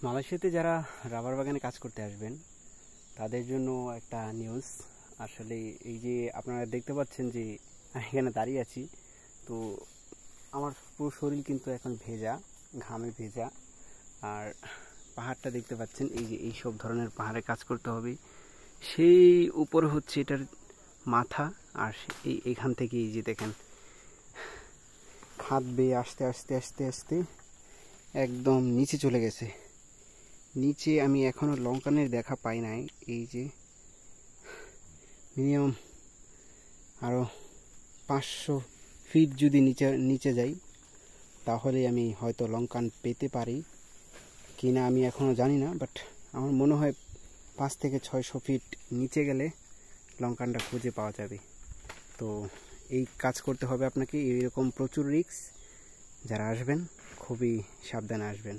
মালয়েশিয়াতে যারা রাবার বাগানে কাজ করতে আসবেন তাদের জন্য একটা নিউজ। আসলে এই যে আপনারা দেখতে পাচ্ছেন যে আমি এখানে দাঁড়িয়ে আছি, তো আমার পুরো শরীর কিন্তু এখন ভেজা, ঘামে ভেজা। আর পাহাড়টা দেখতে পাচ্ছেন, এই যে এই সব ধরনের পাহাড়ে কাজ করতে হবে। সেই উপরে হচ্ছে এটার মাথা, আর এইখান থেকে এই যে দেখেন খাদ বেয়ে আস্তে আস্তে আস্তে আস্তে একদম নিচে চলে গেছে। নিচে আমি এখনো লঙ্কানের দেখা পাই নাই। এই যে মিনিমাম আরো 500 ফিট যদি নিচে যাই তাহলে আমি হয়তো লঙ্কান পেতে পারি কিনা আমি এখনো জানি না, বাট আমার মনে হয় 5 থেকে 600 ফিট নিচে গেলে লঙ্কানটা খুঁজে পাওয়া যাবে। তো এই কাজ করতে হবে আপনাকে, এইরকম প্রচুর রিস্ক। যারা আসবেন খুবই সাবধানে আসবেন।